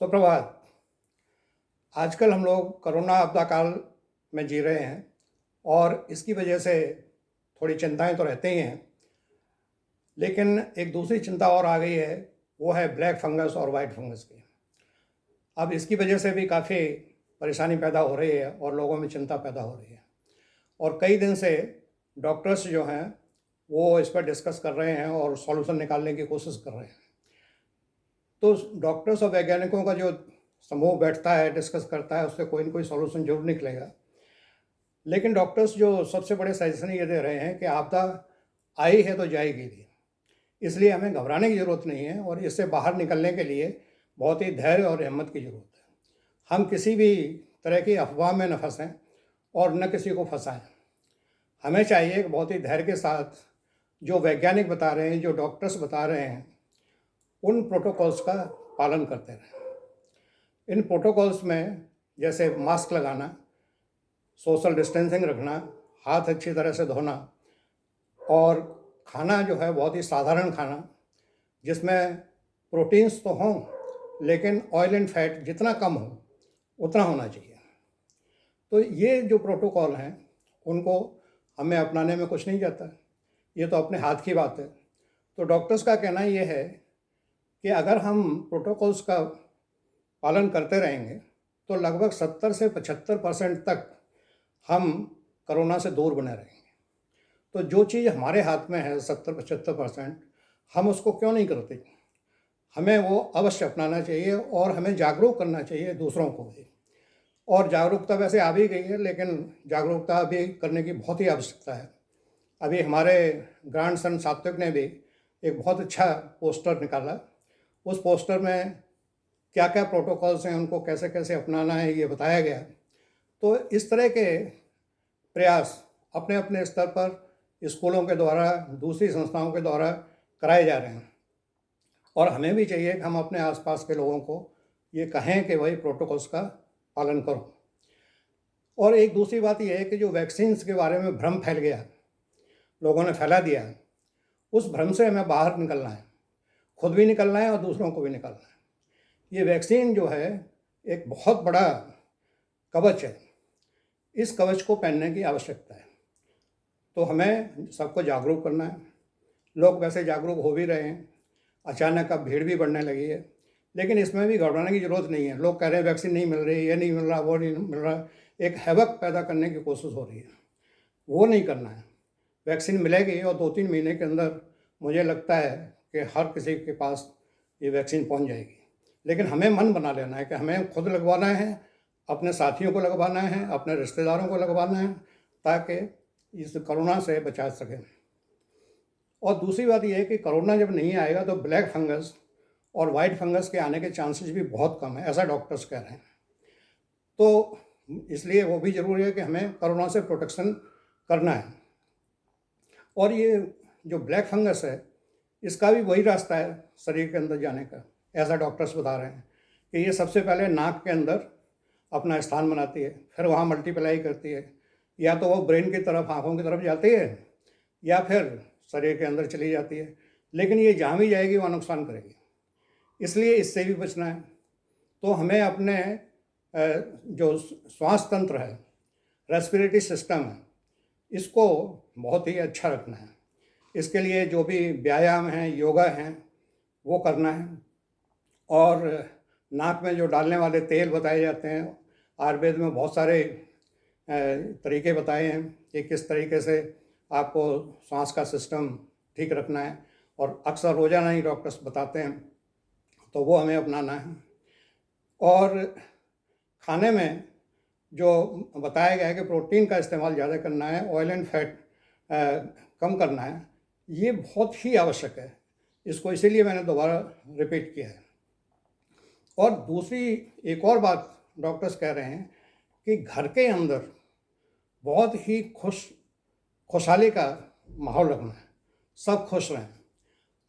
सुप्रभात। आजकल हम लोग कोरोना आपदा काल में जी रहे हैं और इसकी वजह से थोड़ी चिंताएं तो रहती ही हैं, लेकिन एक दूसरी चिंता और आ गई है, वो है ब्लैक फंगस और वाइट फंगस की। अब इसकी वजह से भी काफ़ी परेशानी पैदा हो रही है और लोगों में चिंता पैदा हो रही है और कई दिन से डॉक्टर्स जो हैं वो इस पर डिस्कस कर रहे हैं और सॉल्यूशन निकालने की कोशिश कर रहे हैं। तो डॉक्टर्स और वैज्ञानिकों का जो समूह बैठता है, डिस्कस करता है, उससे कोई न कोई सॉल्यूशन जरूर निकलेगा। लेकिन डॉक्टर्स जो सबसे बड़े सजेशन ये दे रहे हैं कि आपदा आई है तो जाएगी भी, इसलिए हमें घबराने की ज़रूरत नहीं है और इससे बाहर निकलने के लिए बहुत ही धैर्य और हिम्मत की ज़रूरत है। हम किसी भी तरह की अफवाह में न फंसें और न किसी को फंसाएं। हमें चाहिए कि बहुत ही धैर्य के साथ जो वैज्ञानिक बता रहे हैं, जो डॉक्टर्स बता रहे हैं, उन प्रोटोकॉल्स का पालन करते रहें। इन प्रोटोकॉल्स में जैसे मास्क लगाना, सोशल डिस्टेंसिंग रखना, हाथ अच्छी तरह से धोना और खाना जो है बहुत ही साधारण खाना, जिसमें प्रोटीन्स तो हों लेकिन ऑयल एंड फैट जितना कम हो उतना होना चाहिए। तो ये जो प्रोटोकॉल हैं उनको हमें अपनाने में कुछ नहीं जाता, ये तो अपने हाथ की बात है। तो डॉक्टर्स का कहना ये है कि अगर हम प्रोटोकॉल्स का पालन करते रहेंगे तो लगभग 70 से 75% तक हम कोरोना से दूर बने रहेंगे। तो जो चीज़ हमारे हाथ में है 70-75%, हम उसको क्यों नहीं करते? हमें वो अवश्य अपनाना चाहिए और हमें जागरूक करना चाहिए दूसरों को भी। और जागरूकता वैसे आ भी गई है, लेकिन जागरूकता भी करने की बहुत ही आवश्यकता है। अभी हमारे ग्रैंडसन सात्विक ने भी एक बहुत अच्छा पोस्टर निकाला। उस पोस्टर में क्या क्या प्रोटोकॉल्स हैं, उनको कैसे कैसे अपनाना है, ये बताया गया। तो इस तरह के प्रयास अपने अपने स्तर पर स्कूलों के द्वारा, दूसरी संस्थाओं के द्वारा कराए जा रहे हैं और हमें भी चाहिए कि हम अपने आसपास के लोगों को ये कहें कि भाई प्रोटोकॉल्स का पालन करो। और एक दूसरी बात यह है कि जो वैक्सीन्स के बारे में भ्रम फैल गया, लोगों ने फैला दिया, उस भ्रम से हमें बाहर निकलना है, खुद भी निकलना है और दूसरों को भी निकलना है। ये वैक्सीन जो है एक बहुत बड़ा कवच है, इस कवच को पहनने की आवश्यकता है। तो हमें सबको जागरूक करना है। लोग वैसे जागरूक हो भी रहे हैं, अचानक अब भीड़ भी बढ़ने लगी है, लेकिन इसमें भी घबराने की ज़रूरत नहीं है। लोग कह रहे हैं वैक्सीन नहीं मिल रही, ये नहीं मिल रहा, वो नहीं मिल रहा, एक हैवक पैदा करने की कोशिश हो रही है। वो नहीं करना है। वैक्सीन मिलेगी और 2-3 महीने के अंदर मुझे लगता है कि हर किसी के पास ये वैक्सीन पहुंच जाएगी। लेकिन हमें मन बना लेना है कि हमें खुद लगवाना है, अपने साथियों को लगवाना है, अपने रिश्तेदारों को लगवाना है, ताकि इस कोरोना से बचा सकें। और दूसरी बात यह है कि कोरोना जब नहीं आएगा तो ब्लैक फंगस और वाइट फंगस के आने के चांसेस भी बहुत कम है, ऐसा डॉक्टर्स कह रहे हैं। तो इसलिए वो भी ज़रूरी है कि हमें कोरोना से प्रोटेक्शन करना है। और ये जो ब्लैक फंगस है, इसका भी वही रास्ता है शरीर के अंदर जाने का, ऐसा डॉक्टर्स बता रहे हैं कि ये सबसे पहले नाक के अंदर अपना स्थान बनाती है, फिर वहाँ मल्टीप्लाई करती है, या तो वो ब्रेन की तरफ, आँखों की तरफ जाती है, या फिर शरीर के अंदर चली जाती है। लेकिन ये जहाँ भी जाएगी वहाँ नुकसान करेगी, इसलिए इससे भी बचना है। तो हमें अपने जो श्वास तंत्र है, रेस्पिरेटरी सिस्टम है, इसको बहुत ही अच्छा रखना है। इसके लिए जो भी व्यायाम हैं, योगा हैं, वो करना है। और नाक में जो डालने वाले तेल बताए जाते हैं, आयुर्वेद में बहुत सारे तरीके बताए हैं कि किस तरीके से आपको सांस का सिस्टम ठीक रखना है, और अक्सर रोज़ाना ही डॉक्टर्स बताते हैं, तो वो हमें अपनाना है। और खाने में जो बताया गया है कि प्रोटीन का इस्तेमाल ज़्यादा करना है, ऑयल एंड फैट कम करना है, ये बहुत ही आवश्यक है। इसको इसीलिए मैंने दोबारा रिपीट किया है। और दूसरी एक और बात डॉक्टर्स कह रहे हैं कि घर के अंदर बहुत ही खुशहाली का माहौल रखना है, सब खुश रहें।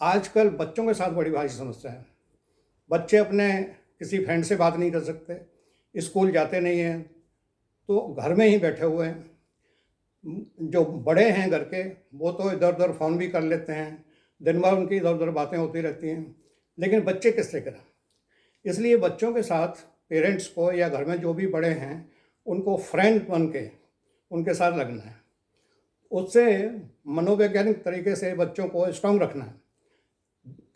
आजकल बच्चों के साथ बड़ी भारी समस्या है। बच्चे अपने किसी फ्रेंड से बात नहीं कर सकते, स्कूल जाते नहीं हैं, तो घर में ही बैठे हुए हैं। जो बड़े हैं घर के, वो तो इधर उधर फ़ोन भी कर लेते हैं, दिन भर उनकी इधर उधर बातें होती रहती हैं, लेकिन बच्चे किससे करें? इसलिए बच्चों के साथ पेरेंट्स को या घर में जो भी बड़े हैं उनको फ्रेंड बन के उनके साथ लगना है। उससे मनोवैज्ञानिक तरीके से बच्चों को स्ट्रांग रखना है।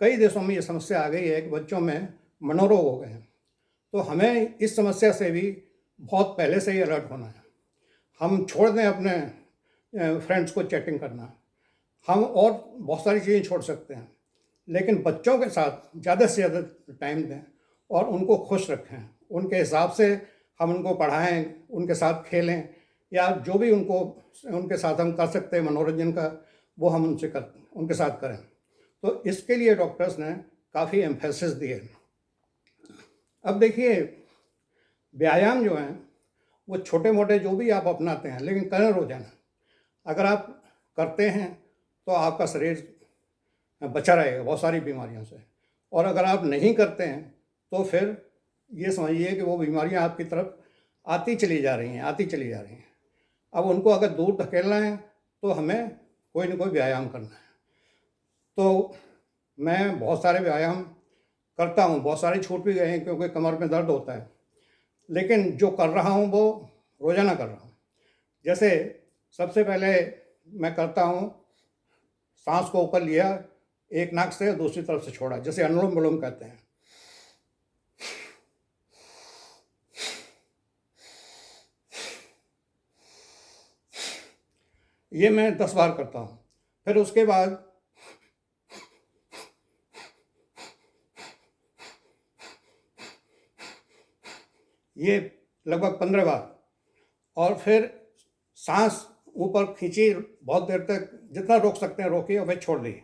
कई देशों में ये समस्या आ गई है कि बच्चों में मनोरोग हो गए हैं, तो हमें इस समस्या से भी बहुत पहले से ही अलर्ट होना है। हम छोड़ दें अपने फ्रेंड्स को चैटिंग करना, हम और बहुत सारी चीज़ें छोड़ सकते हैं, लेकिन बच्चों के साथ ज़्यादा से ज़्यादा टाइम दें और उनको खुश रखें। उनके हिसाब से हम उनको पढ़ाएं, उनके साथ खेलें, या जो भी उनके साथ हम कर सकते हैं मनोरंजन का, वो हम उनके साथ करें। तो इसके लिए डॉक्टर्स ने काफ़ी एम्फेसिस दिए। अब देखिए, व्यायाम जो है वो छोटे मोटे जो भी आप अपनाते हैं, लेकिन करें रोजाना। अगर आप करते हैं तो आपका शरीर बचा रहेगा बहुत सारी बीमारियों से, और अगर आप नहीं करते हैं तो फिर ये समझिए कि वो बीमारियां आपकी तरफ आती चली जा रही हैं। अब उनको अगर दूर धकेलना है तो हमें कोई ना कोई व्यायाम करना है। तो मैं बहुत सारे व्यायाम करता हूँ, बहुत सारे छूट भी गए हैं क्योंकि कमर में दर्द होता है, लेकिन जो कर रहा हूँ वो रोज़ाना कर रहा हूँ। जैसे सबसे पहले मैं करता हूँ, सांस को ऊपर लिया एक नाक से, दूसरी तरफ से छोड़ा, जैसे अनुलोम विलोम कहते हैं। ये मैं 10 बार करता हूँ। फिर उसके बाद ये लगभग 15 बार, और फिर सांस ऊपर खींची बहुत देर तक, जितना रोक सकते हैं रोकिए, और फिर छोड़ दिए।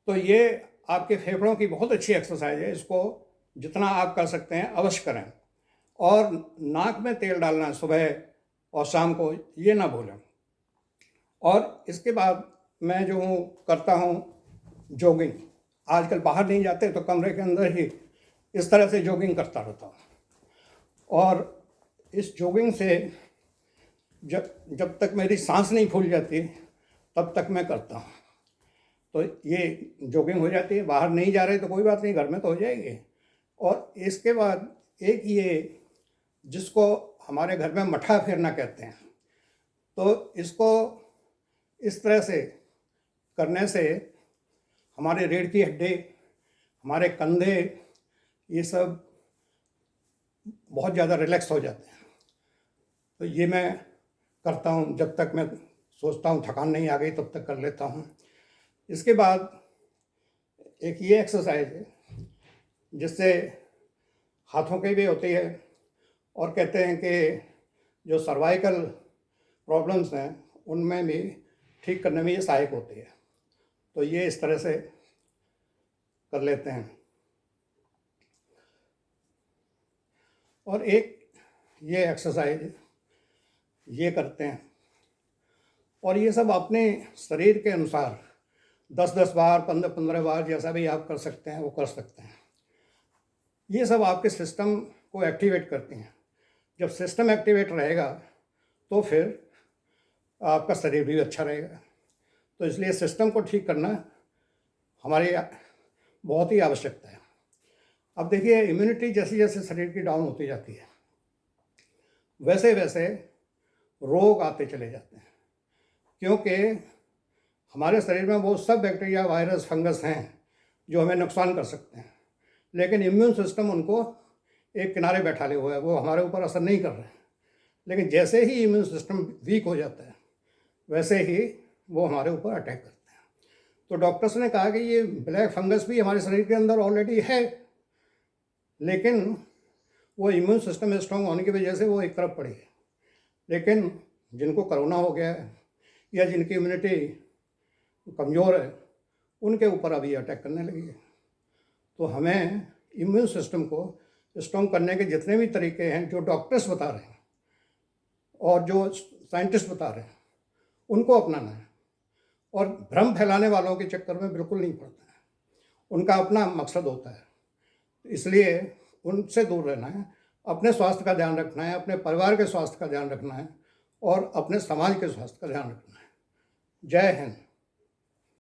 तो ये आपके फेफड़ों की बहुत अच्छी एक्सरसाइज है। इसको जितना आप कर सकते हैं अवश्य करें। और नाक में तेल डालना सुबह और शाम को ये ना भूलें। और इसके बाद मैं जो हूँ करता हूँ जॉगिंग। आजकल बाहर नहीं जाते तो कमरे के अंदर ही इस तरह से जॉगिंग करता रहता हूँ। और इस जॉगिंग से जब तक मेरी सांस नहीं फूल जाती तब तक मैं करता हूँ। तो ये जॉगिंग हो जाती है। बाहर नहीं जा रहे तो कोई बात नहीं, घर में तो हो जाएगी। और इसके बाद एक ये जिसको हमारे घर में मठा फेरना कहते हैं, तो इसको इस तरह से करने से हमारे रीढ़ की हड्डी, हमारे कंधे, ये सब बहुत ज़्यादा रिलैक्स हो जाते हैं। तो ये मैं करता हूँ, जब तक मैं सोचता हूँ थकान नहीं आ गई तब तक कर लेता हूँ। इसके बाद एक ये एक्सरसाइज है जिससे हाथों की भी होती है, और कहते हैं कि जो सर्वाइकल प्रॉब्लम्स हैं उनमें भी ठीक करने में ये सहायक होती है। तो ये इस तरह से कर लेते हैं। और एक ये एक्सरसाइज ये करते हैं, और ये सब अपने शरीर के अनुसार 10-10 बार, 15-15 बार, जैसा भी आप कर सकते हैं वो कर सकते हैं। ये सब आपके सिस्टम को एक्टिवेट करती हैं। जब सिस्टम एक्टिवेट रहेगा तो फिर आपका शरीर भी अच्छा रहेगा। तो इसलिए सिस्टम को ठीक करना हमारी बहुत ही आवश्यकता है। अब देखिए, इम्यूनिटी जैसे जैसे शरीर की डाउन होती जाती है वैसे वैसे रोग आते चले जाते हैं, क्योंकि हमारे शरीर में वो सब बैक्टीरिया, वायरस, फंगस हैं जो हमें नुकसान कर सकते हैं, लेकिन इम्यून सिस्टम उनको एक किनारे बैठा हुआ है, वो हमारे ऊपर असर नहीं कर रहे हैं। लेकिन जैसे ही इम्यून सिस्टम वीक हो जाता है वैसे ही वो हमारे ऊपर अटैक करते हैं। तो डॉक्टर्स ने कहा कि ये ब्लैक फंगस भी हमारे शरीर के अंदर ऑलरेडी है, लेकिन वो इम्यून सिस्टम स्ट्रांग होने की वजह से वो एक तरफ पड़ी है। लेकिन जिनको कोरोना हो गया है या जिनकी इम्यूनिटी कमज़ोर है उनके ऊपर अभी अटैक करने लगी है। तो हमें इम्यून सिस्टम को स्ट्रांग करने के जितने भी तरीके हैं जो डॉक्टर्स बता रहे हैं और जो साइंटिस्ट बता रहे हैं उनको अपनाना है, और भ्रम फैलाने वालों के चक्कर में बिल्कुल नहीं पड़ता है। उनका अपना मकसद होता है इसलिए उनसे दूर रहना है, अपने स्वास्थ्य का ध्यान रखना है, अपने परिवार के स्वास्थ्य का ध्यान रखना है और अपने समाज के स्वास्थ्य का ध्यान रखना है। जय हिंद।